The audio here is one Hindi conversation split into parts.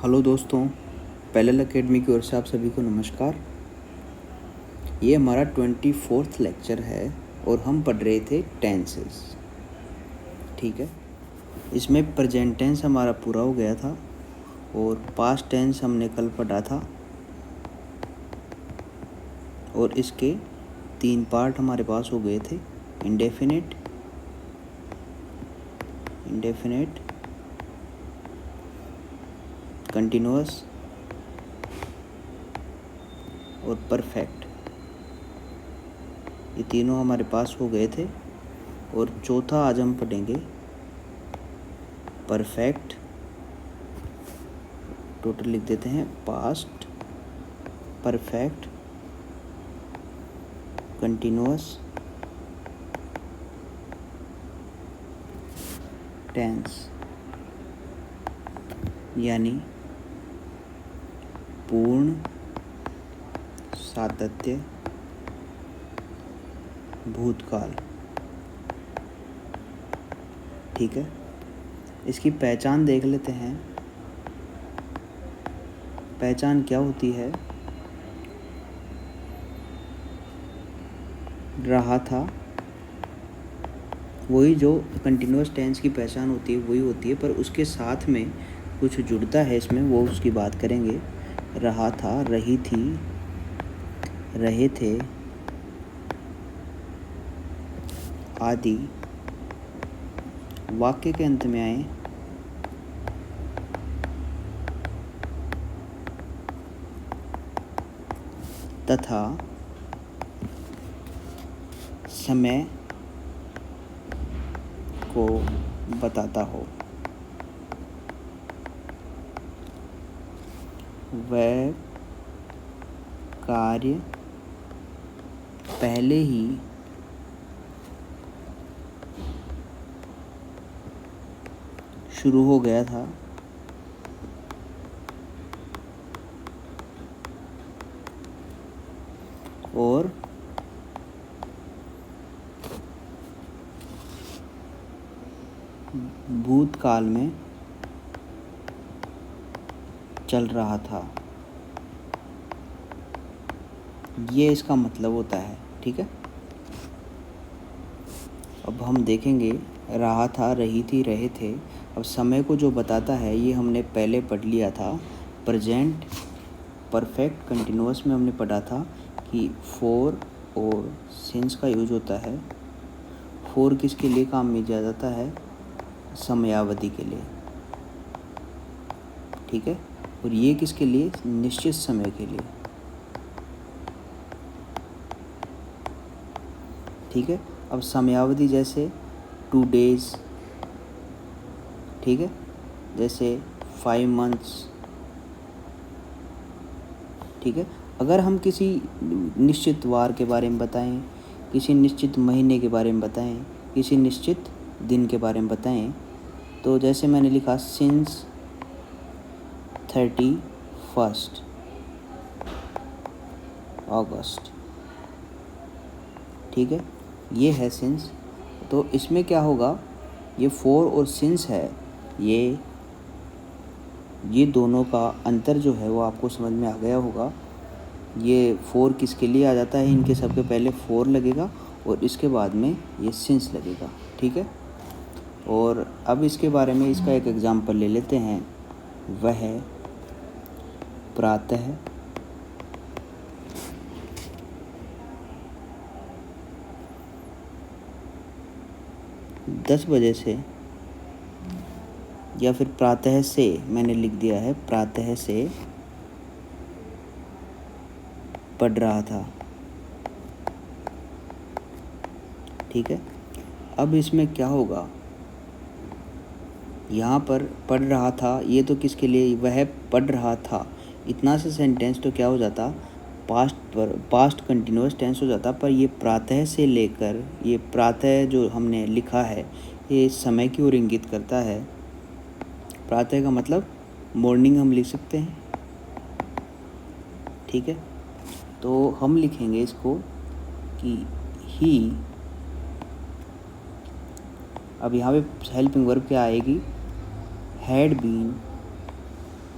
हेलो दोस्तों, पैरेलल एकेडमी की ओर से आप सभी को नमस्कार। ये हमारा 24th लेक्चर है और हम पढ़ रहे थे टेंसेस। ठीक है, इसमें प्रेजेंट टेंस हमारा पूरा हो गया था और पास्ट टेंस हमने कल पढ़ा था और इसके 3 पार्ट हमारे पास हो गए थे। इंडेफिनिट, कंटिन्यूअस और परफेक्ट। ये तीनों हमारे पास हो गए थे और चौथा आज हम पढ़ेंगे परफेक्ट। टोटल लिख देते हैं, पास्ट, परफेक्ट, कंटिन्यूअस, टेंस, यानी पूर्ण, सातत्य, भूतकाल। ठीक है, इसकी पहचान देख लेते हैं। पहचान क्या होती है? रहा था, वही जो कंटिन्यूअस टेंस की पहचान होती है वही होती है, पर उसके साथ में कुछ जुड़ता है इसमें, वो उसकी बात करेंगे। रहा था, रही थी, रहे थे आदि वाक्य के अंत में आए तथा समय को बताता हो। वह कार्य पहले ही शुरू हो गया था और भूतकाल में चल रहा था। ये इसका मतलब होता है। ठीक है, अब हम देखेंगे रहा था, रही थी, रहे थे। अब समय को जो बताता है ये हमने पहले पढ़ लिया था। प्रेजेंट परफेक्ट कंटिन्यूअस में हमने पढ़ा था कि फॉर और सिंस का यूज होता है। फॉर किसके लिए काम में किया जाता है? समयावधि के लिए। ठीक है, और ये किसके लिए? निश्चित समय के लिए। ठीक है, अब समयावधि जैसे 2 days, ठीक है, जैसे 5 months। ठीक है, अगर हम किसी निश्चित वार के बारे में बताएं, किसी निश्चित महीने के बारे में बताएं, किसी निश्चित दिन के बारे में बताएं, तो जैसे मैंने लिखा सिंस 31 अगस्त। ठीक है, ये है सिंस। तो इसमें क्या होगा, ये फॉर और सिंस है, ये दोनों का अंतर जो है वो आपको समझ में आ गया होगा। ये फॉर किसके लिए आ जाता है? इनके सबके पहले फॉर लगेगा और इसके बाद में ये सिंस लगेगा। ठीक है, और अब इसके बारे में इसका एक एग्जांपल ले लेते हैं। वह प्रातः 10 बजे से, या फिर प्रातः से मैंने लिख दिया है, प्रातः से पढ़ रहा था। ठीक है, अब इसमें क्या होगा, यहाँ पर पढ़ रहा था, ये तो किसके लिए? वह पढ़ रहा था। इतना से सेंटेंस तो क्या हो जाता? पास्ट कंटिन्यूअस टेंस हो जाता। पर ये प्रातः से लेकर, ये प्रातः जो हमने लिखा है ये समय की ओर इंगित करता है। प्रातः का मतलब मॉर्निंग हम लिख सकते हैं। ठीक है, तो हम लिखेंगे इसको कि ही, अब यहाँ पे हेल्पिंग वर्ब क्या आएगी? हैड बीन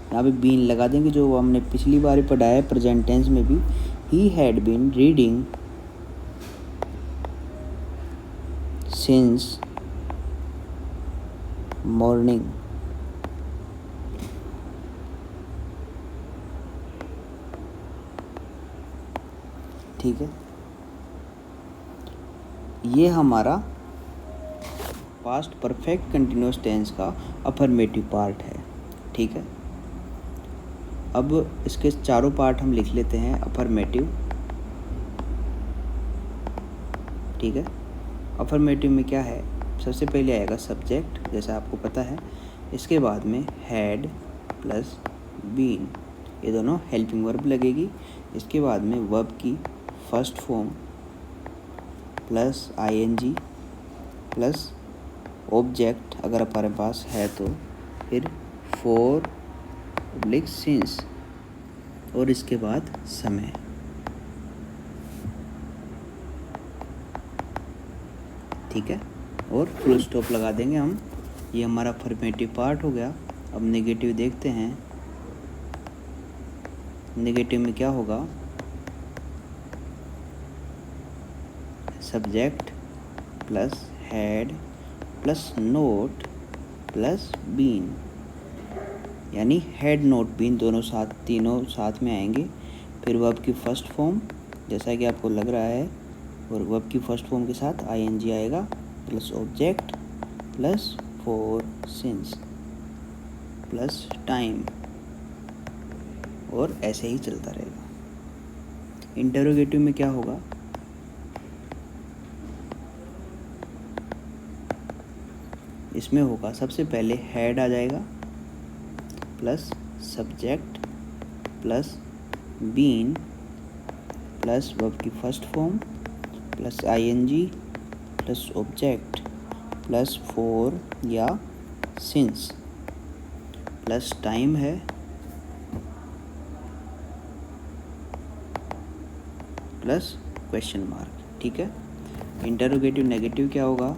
यहाँ पे बीन लगा देंगे जो हमने पिछली बार पढ़ा है प्रेजेंट टेंस में भी। He had been reading since morning. ठीक है, ये हमारा पास्ट परफेक्ट कंटिन्यूस टेंस का अफर्मेटिव पार्ट है। ठीक है, अब इसके चारों पार्ट हम लिख लेते हैं अफर्मेटिव। ठीक है, अफर्मेटिव में क्या है, सबसे पहले आएगा सब्जेक्ट जैसा आपको पता है, इसके बाद में हैड प्लस बीन, ये दोनों हेल्पिंग वर्ब लगेगी। इसके बाद में वर्ब की first form plus ING plus object अगर हमारे पास है तो, फिर फॉर ऑब्लिक सिंस, और इसके बाद समय। ठीक है, और फुल स्टॉप लगा देंगे हम। ये हमारा अफर्मेटिव पार्ट हो गया। अब नेगेटिव देखते हैं। नेगेटिव में क्या होगा, subject plus had plus not plus been, यानी हैड नोट बीन तीनों साथ में आएंगे। फिर वर्ब की फर्स्ट फॉर्म जैसा कि आपको लग रहा है, और वर्ब की फर्स्ट फॉर्म के साथ आईएनजी आएगा plus object plus for since plus time, और ऐसे ही चलता रहेगा। इंटरोगेटिव में क्या होगा, इसमें होगा सबसे पहले हैड आ जाएगा plus subject plus been plus verb की first form plus ING plus object plus for या सिंस प्लस टाइम है प्लस क्वेश्चन मार्क। ठीक है, इंटरोगेटिव नेगेटिव क्या होगा,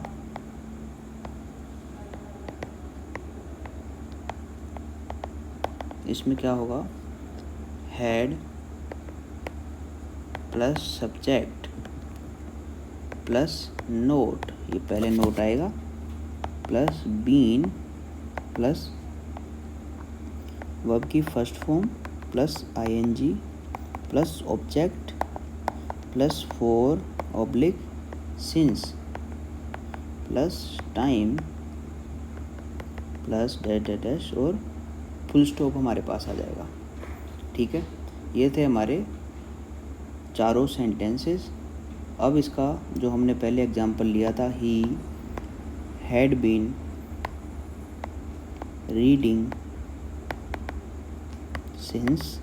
इसमें क्या होगा, had plus subject plus not, ये पहले नोट आएगा, प्लस बीन प्लस वर्ब की first form plus ING plus object plus for oblique since plus time plus dash और फुल स्टॉप हमारे पास आ जाएगा। ठीक है, ये थे हमारे चारों सेंटेंसेस। अब इसका जो हमने पहले एग्जांपल लिया था, he had been reading since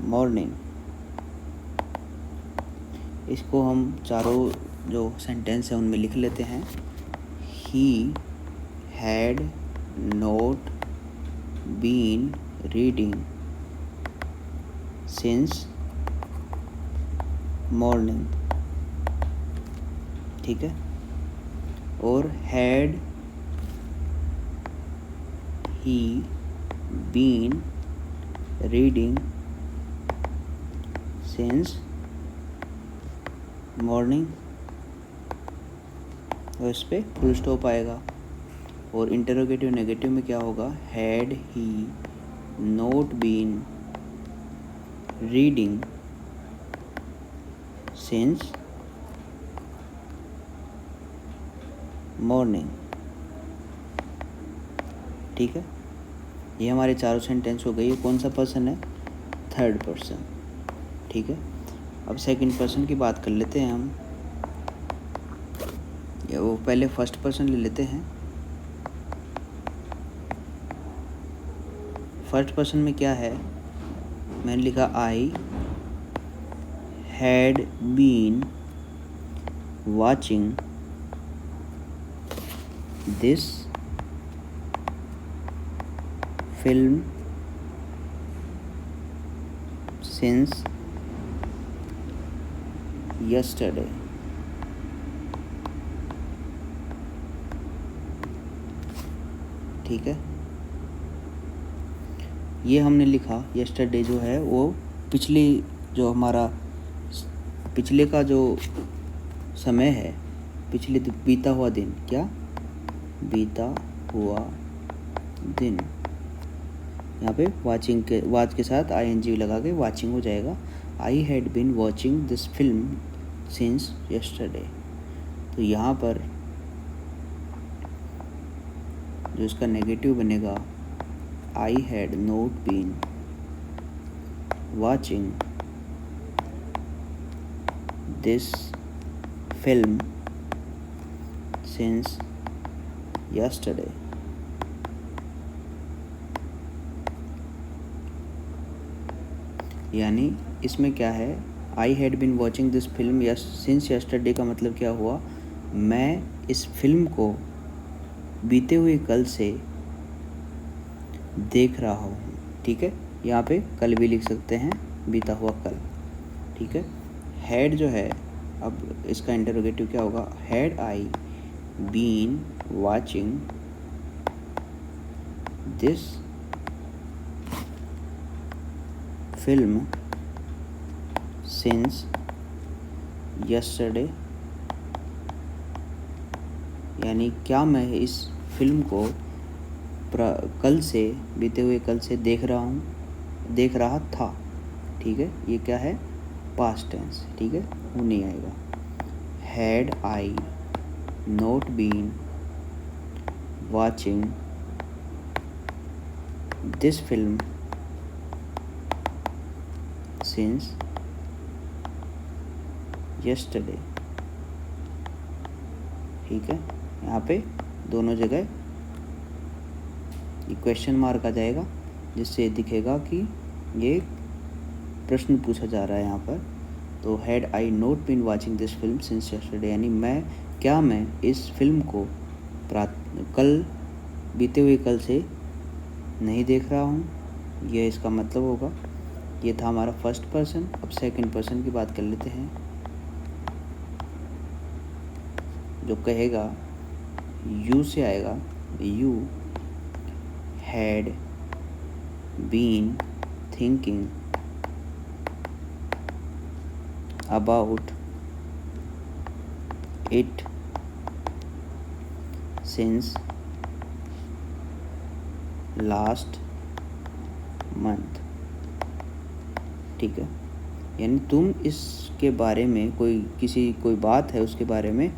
morning, इसको हम चारों जो सेंटेंस हैं उनमें लिख लेते हैं। He had not been reading since morning. ठीक है, और had he been reading since morning, और इस पर फुल स्टॉप आएगा। और इंटरोगेटिव नेगेटिव में क्या होगा, had he not been reading since morning. ठीक है, ये हमारे चारों सेंटेंस हो गई। ये कौन सा पर्सन है, थर्ड पर्सन। ठीक है, अब सेकंड पर्सन की बात कर लेते हैं हम, या वो पहले फर्स्ट पर्सन ले लेते हैं। फर्स्ट पर्सन में क्या है, मैंने लिखा I had been watching this film since yesterday। ठीक है, ये हमने लिखा यस्टरडे जो है वो पिछली जो हमारा पिछले का जो समय है, पिछले बीता हुआ दिन, क्या बीता हुआ दिन। यहाँ पे वाच के साथ ING लगा के वाचिंग हो जाएगा। I had been watching this film since yesterday. तो यहाँ पर जो इसका नेगेटिव बनेगा, I had not been watching this film since yesterday. यानी इसमें क्या है, I had been watching this film since yesterday का मतलब क्या हुआ, मैं इस फिल्म को बीते हुए कल से देख रहा हूँ। ठीक है, यहाँ पे कल भी लिख सकते हैं, बीता हुआ कल। ठीक है, हैड जो है, अब इसका इंटरोगेटिव क्या होगा, had I been watching this film since yesterday. यानी क्या मैं इस फिल्म को कल से, बीते हुए कल से देख रहा था। ठीक है, ये क्या है, पास्ट टेंस। ठीक है, वो नहीं आएगा। Had I not been watching this film since yesterday. ठीक है, यहाँ पे दोनों जगह ये क्वेश्चन मार्क आ जाएगा, जिससे दिखेगा कि ये प्रश्न पूछा जा रहा है यहाँ पर। तो had I not been watching this film since yesterday, यानी मैं इस फिल्म को कल, बीते हुए कल से नहीं देख रहा हूँ, ये इसका मतलब होगा। ये था हमारा फर्स्ट पर्सन। अब सेकंड पर्सन की बात कर लेते हैं। जो कहेगा यू से आएगा, you had been thinking about it since last month. ठीक है, यानी तुम इसके बारे में कोई बात है उसके बारे में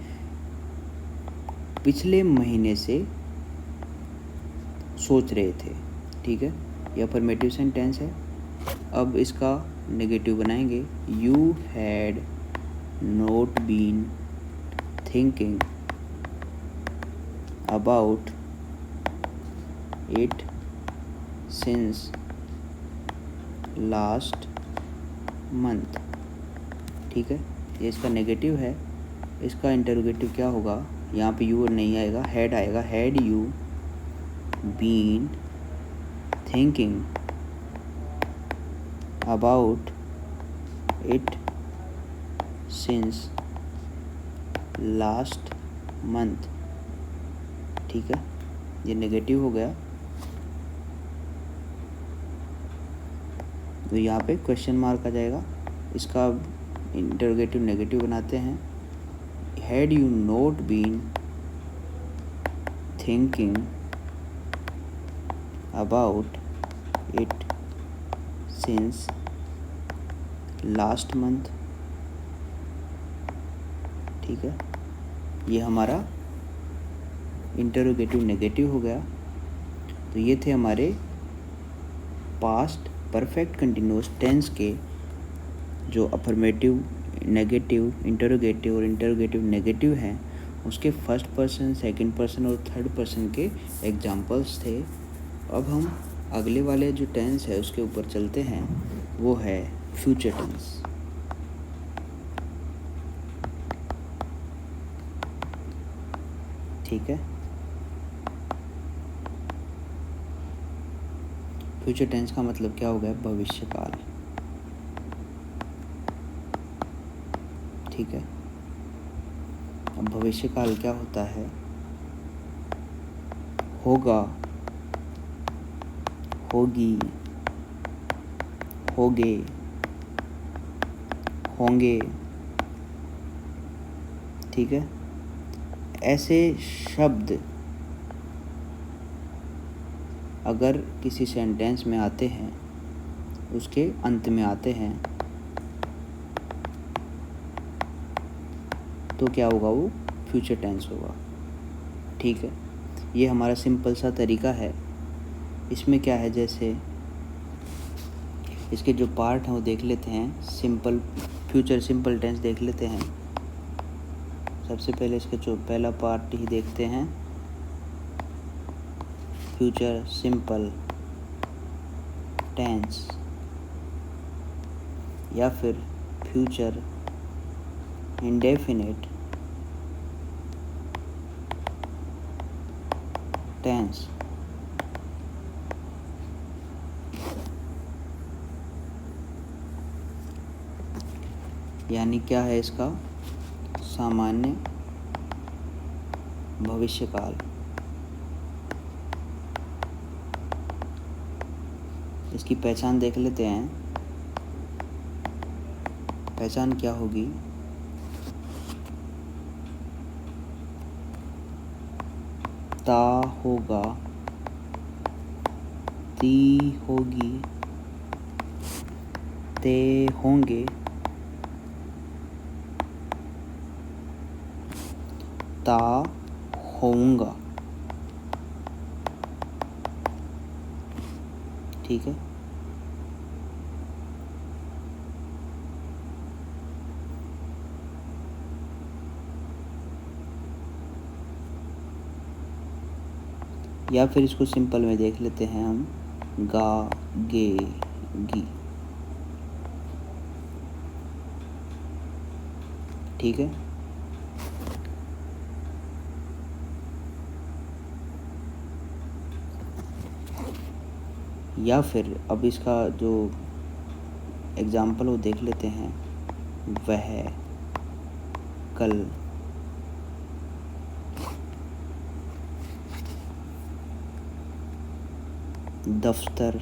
पिछले महीने से सोच रहे थे। ठीक है, ये अफर्मेटिव सेंटेंस है। अब इसका नेगेटिव बनाएंगे, you had not been thinking about it since last month. ठीक है, ये इसका नेगेटिव है। इसका इंटरोगेटिव क्या होगा, यहाँ पे यू नहीं आएगा, हैड आएगा। Had you been thinking about it since last month. ठीक है, ये नेगेटिव हो गया। तो यहाँ पे क्वेश्चन मार्क आ जाएगा। इसका इंटरोगेटिव नेगेटिव बनाते हैं, had you not been thinking about it since last month. ठीक है, ये हमारा इंटरोगेटिव नेगेटिव हो गया। तो ये थे हमारे पास्ट परफेक्ट कंटिन्यूअस टेंस के जो अफर्मेटिव, नेगेटिव, इंटरोगेटिव और इंटरोगेटिव नेगेटिव हैं, उसके फर्स्ट पर्सन, सेकंड पर्सन और थर्ड पर्सन के एग्जाम्पल्स थे। अब हम अगले वाले जो टेंस है उसके ऊपर चलते हैं, वो है फ्यूचर टेंस। ठीक है, फ्यूचर टेंस का मतलब क्या हो गया, भविष्यकाल। ठीक है, अब भविष्यकाल क्या होता है, होगा, होगी, होगे, होंगे। ठीक है, ऐसे शब्द अगर किसी सेंटेंस में आते हैं, उसके अंत में आते हैं, तो क्या होगा, वो फ्यूचर टेंस होगा। ठीक है, ये हमारा सिंपल सा तरीका है। इसमें क्या है, जैसे इसके जो पार्ट हैं वो देख लेते हैं। सिंपल फ्यूचर सिंपल टेंस देख लेते हैं। सबसे पहले इसका जो पहला पार्ट ही देखते हैं, फ्यूचर सिंपल टेंस या फिर फ्यूचर इंडेफिनिट टेंस। यानी क्या है इसका, सामान्य भविष्यकाल। इसकी पहचान देख लेते हैं। पहचान क्या होगी, ता होगा, ती होगी, ते होंगे, ता होऊंगा। ठीक है, या फिर इसको सिंपल में देख लेते हैं हम, गा गे गी। ठीक है, या फिर अब इसका जो एग्जाम्पल वो देख लेते हैं। वह कल दफ्तर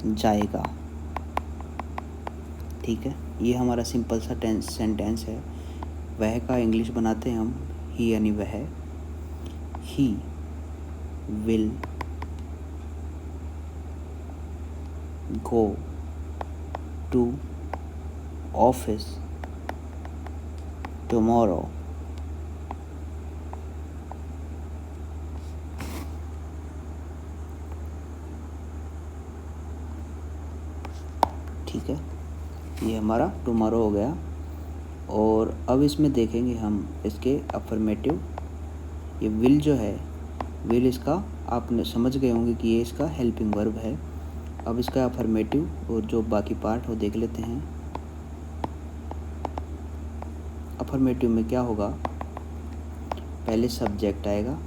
जाएगा। ठीक है, ये हमारा सिंपल सा सेंटेंस है। वह का इंग्लिश बनाते हैं हम ही, यानी वह। He will go to office tomorrow। ठीक है, ये हमारा टुमारो हो गया। और अब इसमें देखेंगे हम इसके अफर्मेटिव। ये विल जो है, विल इसका आपने समझ गए होंगे कि ये इसका हेल्पिंग वर्ब है। अब इसका अफर्मेटिव और जो बाकी पार्ट हो देख लेते हैं। अफर्मेटिव में क्या होगा, पहले सब्जेक्ट आएगा,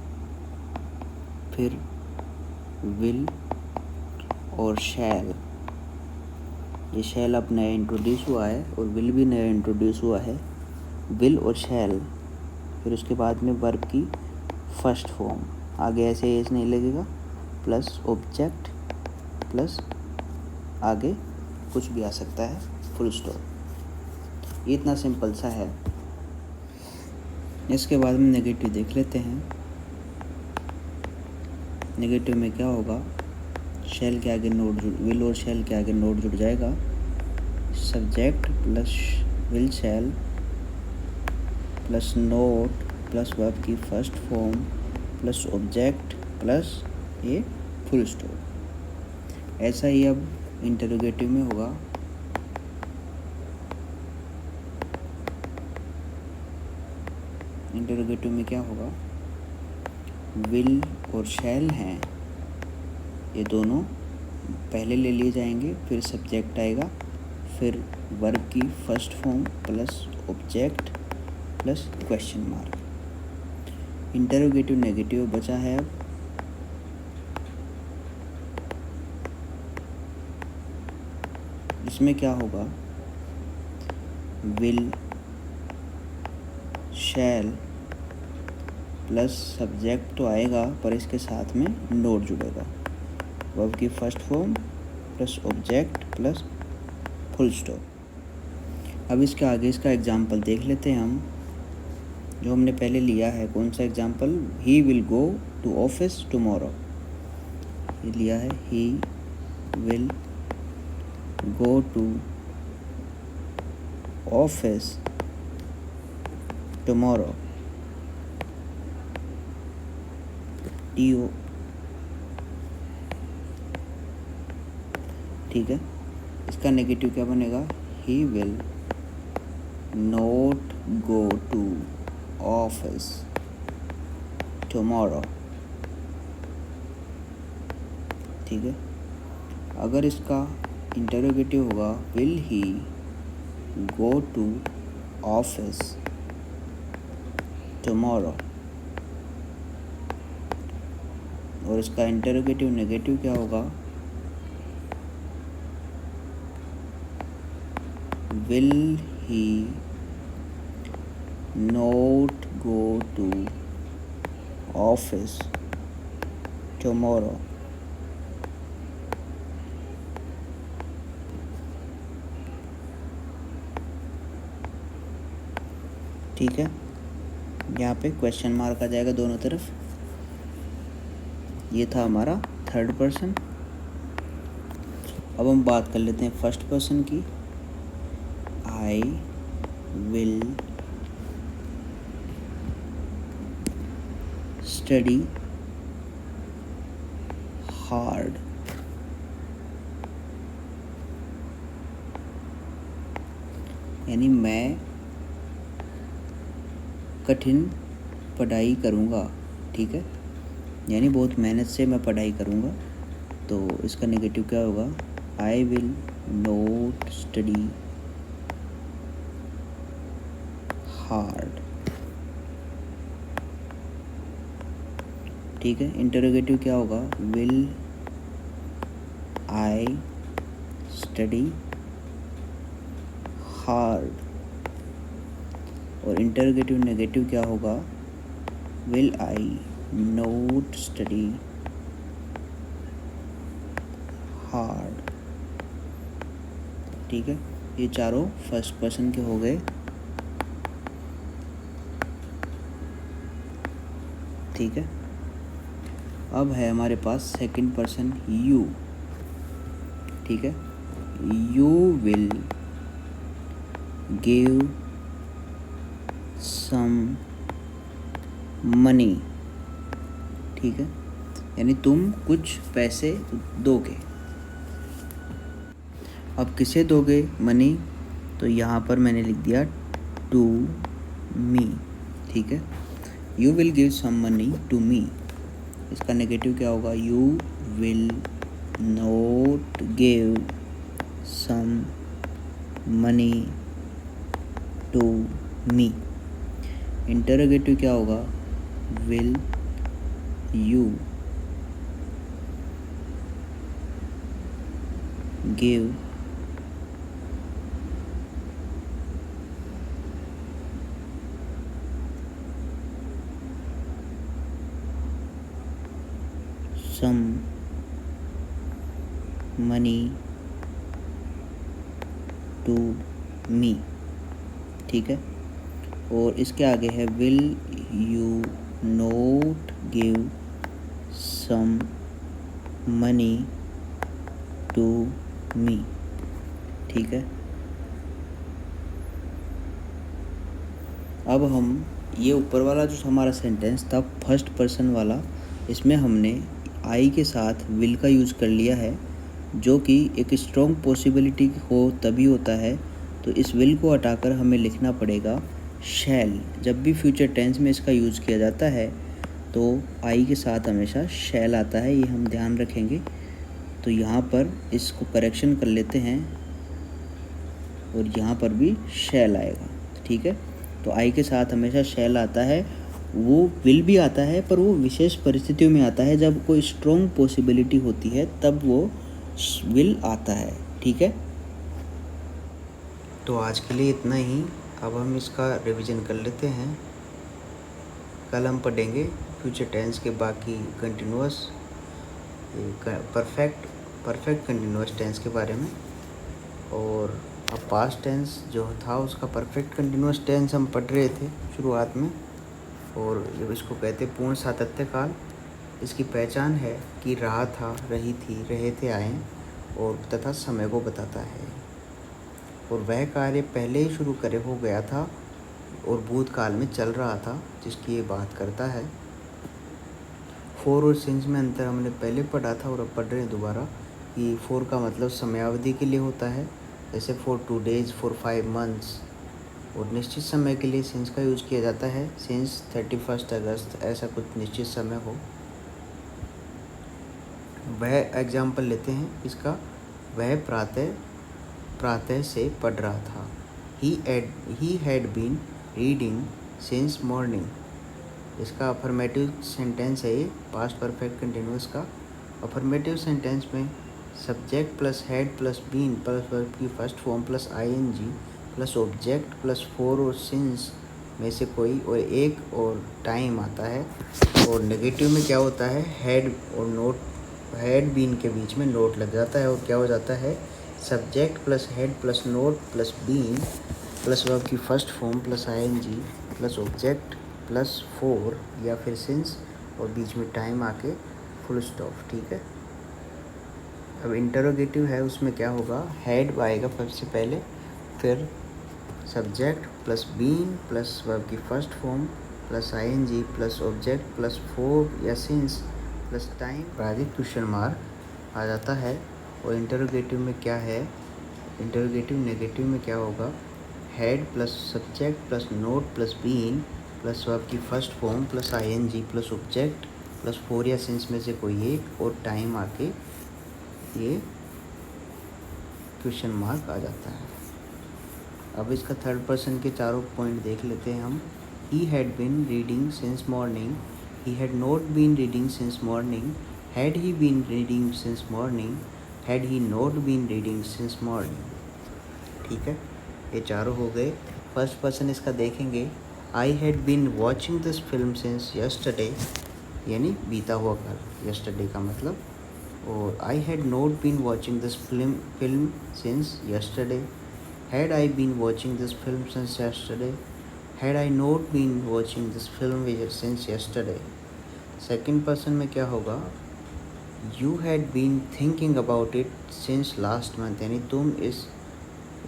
फिर विल और शैल। ये शैल अब नया इंट्रोड्यूस हुआ है और विल भी नया इंट्रोड्यूस हुआ है। विल और शैल, फिर उसके बाद में वर्ब की फर्स्ट फॉर्म। आगे ऐसे एस नहीं लगेगा, प्लस ऑब्जेक्ट, प्लस आगे कुछ भी आ सकता है, फुल स्टॉप। ये इतना सिंपल सा है। इसके बाद में नेगेटिव देख लेते हैं। नेगेटिव में क्या होगा, शैल के आगे नोट विल और शैल के आगे नोट जुड़ जाएगा। Subject plus will shall plus not plus verb की first form plus object plus ये फुल स्टॉप। ऐसा ही अब इंटरोगेटिव में होगा। इंटरोगेटिव में क्या होगा, विल और शैल हैं, ये दोनों पहले ले लिए जाएंगे, फिर सब्जेक्ट आएगा, फिर वर्ब की first form plus object plus question mark. Interrogative negative बचा है। अब इसमें क्या होगा, विल शैल प्लस सब्जेक्ट तो आएगा, पर इसके साथ में नोट जुड़ेगा। वर्ब की first form plus object plus full stop. अब इसके आगे इसका एग्जाम्पल देख लेते हैं हम, जो हमने पहले लिया है। कौन सा example? He will go to office tomorrow. ये लिया है, he will go to office tomorrow. ठीक है, इसका नेगेटिव क्या बनेगा? He will not go to office tomorrow. ठीक है, अगर इसका इंटरोगेटिव होगा will he go to office tomorrow, और इसका इंटरोगेटिव नेगेटिव क्या होगा? Will he not go to office tomorrow. ठीक है, यहाँ पे क्वेश्चन मार्क आ जाएगा दोनों तरफ। ये था हमारा थर्ड पर्सन। अब हम बात कर लेते हैं फर्स्ट पर्सन की। I will study hard. यानी मैं कठिन पढ़ाई करूँगा। ठीक है, यानी बहुत मेहनत से मैं पढ़ाई करूँगा। तो इसका नेगेटिव क्या होगा? I will not study hard. ठीक है, इंटरोगेटिव क्या होगा? विल आई स्टडी हार्ड, और इंटरोगेटिव नेगेटिव क्या होगा? Will I not study hard. ठीक है, ये चारों फर्स्ट पर्सन के हो गए। ठीक है, अब है हमारे पास सेकंड पर्सन यू। ठीक है, you will give some money. ठीक है, यानी तुम कुछ पैसे दोगे। अब किसे दोगे मनी? तो यहाँ पर मैंने लिख दिया टू मी। ठीक है, you will give some money to me. इसका नेगेटिव क्या होगा? You will not give some money to me. Interrogative क्या होगा? Will you give some money to me. ठीक है, और इसके आगे है will you not give some money to me. ठीक है, अब हम ये ऊपर वाला जो हमारा सेंटेंस था फर्स्ट पर्सन वाला, इसमें हमने आई के साथ विल का यूज़ कर लिया है, जो कि एक स्ट्रॉन्ग पॉसिबिलिटी हो तभी होता है। तो इस विल को हटाकर हमें लिखना पड़ेगा शैल। जब भी फ्यूचर टेंस में इसका यूज़ किया जाता है तो आई के साथ हमेशा शैल आता है, ये हम ध्यान रखेंगे। तो यहाँ पर इसको करेक्शन कर लेते हैं, और यहाँ पर भी शैल आएगा। ठीक है, तो आई के साथ हमेशा शैल आता है। वो विल भी आता है, पर वो विशेष परिस्थितियों में आता है, जब कोई स्ट्रॉन्ग पॉसिबिलिटी होती है तब वो विल आता है। ठीक है, तो आज के लिए इतना ही। अब हम इसका रिवीजन कर लेते हैं। कल हम पढ़ेंगे फ्यूचर टेंस के बाकी continuous, perfect, perfect continuous tense के बारे में। और अब पास्ट टेंस जो था उसका परफेक्ट कंटिन्यूअस टेंस हम पढ़ रहे थे शुरुआत में, और जब इसको कहते पूर्ण सातत्य काल। इसकी पहचान है कि रहा था, रही थी, रहे थे, आए और तथा समय को बताता है। और वह कार्य पहले ही शुरू करे हो गया था और भूतकाल में चल रहा था जिसकी ये बात करता है। फॉर और सिंस में अंतर हमने पहले पढ़ा था और अब पढ़ रहे हैं दोबारा कि फॉर का मतलब समयावधि के लिए होता है, जैसे फॉर 2 days, फॉर 5 months। और निश्चित समय के लिए सिंस का यूज किया जाता है, सिंस 31 अगस्त, ऐसा कुछ निश्चित समय हो। वह एग्जाम्पल लेते हैं इसका, वह प्रातः से पढ़ रहा था। He had been reading since morning। इसका अफर्मेटिव सेंटेंस है ये, पास्ट परफेक्ट कंटिन्यूअस का। अफर्मेटिव सेंटेंस में subject plus had plus been plus verb की first form plus ing plus object plus for और सिंस में से कोई और एक और टाइम आता है। और नेगेटिव में क्या होता है, हैड और नोट, हैड बीन के बीच में नोट लग जाता है और क्या हो जाता है, subject plus had plus not plus been plus verb की first form plus ing plus object plus for या फिर सिंस और बीच में टाइम आके फुल स्टॉप। ठीक है। अब इंटरोगेटिव है, उसमें क्या होगा, हैड आएगा सबसे पहले, फिर subject plus been plus verb की first form plus ing plus object plus for या सिंस प्लस टाइम प्राधिक क्वेश्चन मार्क आ जाता है। और इंटरोगेटिव में क्या है, इंटरोगेटिव नेगेटिव में क्या होगा, had plus subject plus not plus been plus verb की first form plus ing plus object plus for या सिंस में से कोई एक और टाइम आके ये क्वेश्चन मार्क आ जाता है। अब इसका थर्ड पर्सन के चारों पॉइंट देख लेते हैं हम। He had been reading since morning, he had not been reading since morning, had he been reading since morning, had he not been reading since morning। ठीक है, ये चारों हो गए। फर्स्ट पर्सन इसका देखेंगे, I had been watching this film since yesterday, यानी बीता हुआ कल, yesterday का मतलब। और I had not been watching this film since yesterday, had I been watching this film since yesterday, had I not been watching this film since yesterday। Second person में क्या होगा, You had been thinking about it since last month, यानी तुम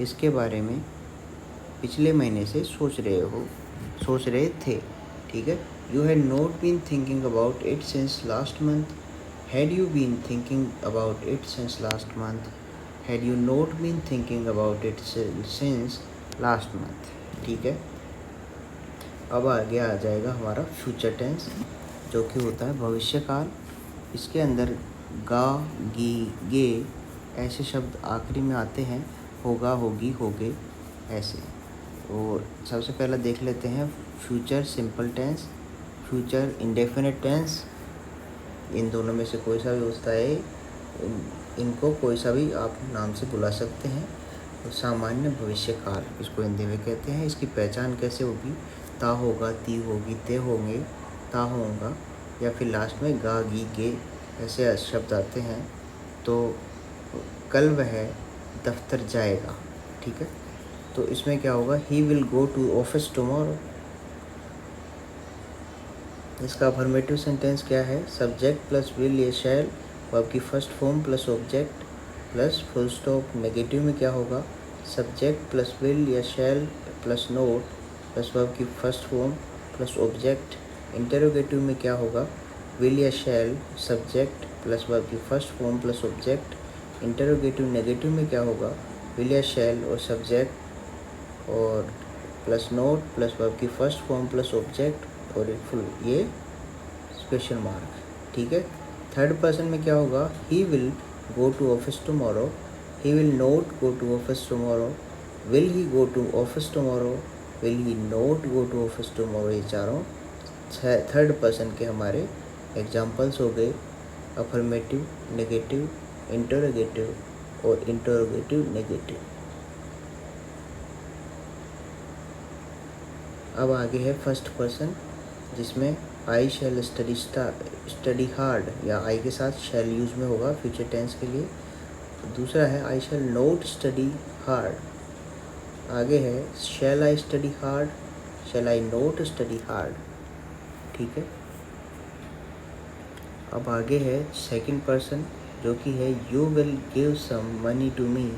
इसके बारे में पिछले महीने से सोच रहे थे। ठीक है। You had not been thinking about it since last month, had you been thinking about it since last month, had you not been thinking about it since last month। ठीक है। अब आगे आ जाएगा हमारा फ्यूचर टेंस, जो कि होता है भविष्य काल। इसके अंदर गा, गी, गे ऐसे शब्द आखिरी में आते हैं, होगा, होगी, होगे ऐसे। और सबसे पहला देख लेते हैं future simple tense, future indefinite tense. इन दोनों में से कोई सा भी होता है, इनको कोई सा भी आप नाम से बुला सकते हैं। और सामान्य भविष्य काल इसको हिंदी में कहते हैं। इसकी पहचान कैसे होगी, ता होगा, ती होगी, ते होंगे, ता होगा, या फिर लास्ट में गा, गी, गे ऐसे शब्द आते हैं। तो कल वह दफ्तर जाएगा। ठीक है। तो इसमें क्या होगा, he will go to office tomorrow. इसका अफर्मेटिव सेंटेंस क्या है, सब्जेक्ट प्लस विल या शैल, वर्ब की first form plus object plus full stop. Negative में क्या होगा, सब्जेक्ट प्लस विल या shall plus not plus verb की first form plus object. Interrogative में क्या होगा, विल या शैल, सब्जेक्ट प्लस वर्ब की first form plus object. Interrogative negative में क्या होगा, विल या शैल और सब्जेक्ट और प्लस नोट प्लस वर्ब की फर्स्ट फॉर्म प्लस ऑब्जेक्ट और फुल ये क्वेश्चन मार्क। ठीक है। थर्ड पर्सन में क्या होगा, he will go to office tomorrow, he will not go to office tomorrow, will he go to office tomorrow, will he not go to office tomorrow. ये चारों थर्ड पर्सन के हमारे एग्जाम्पल्स हो गए, अफर्मेटिव, नेगेटिव, इंटरोगेटिव और इंटरोगेटिव नेगेटिव। अब आगे है फर्स्ट पर्सन, जिसमें आई शैल स्टडी हार्ड, या आई के साथ शैल यूज में होगा फ्यूचर टेंस के लिए। दूसरा है I shall not study hard, आगे है shall I study hard, shall I not study hard, ठीक है। अब आगे है सेकंड पर्सन जो कि है you will give some money to me,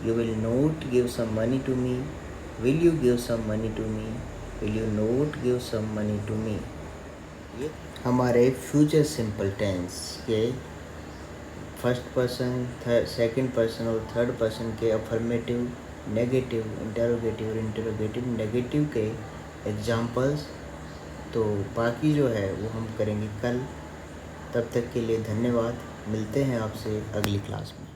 you will not give some money to me, will you give some money to me, will you not give some money to me. ये हमारे फ्यूचर सिंपल टेंस के फर्स्ट पर्सन, सेकंड पर्सन और थर्ड पर्सन के अफर्मेटिव, नेगेटिव, इंटरोगेटिव और इंटरोगेटिव नेगेटिव के एग्जाम्पल्स। तो बाकी जो है वो हम करेंगे कल। तब तक के लिए धन्यवाद, मिलते हैं आपसे अगली क्लास में।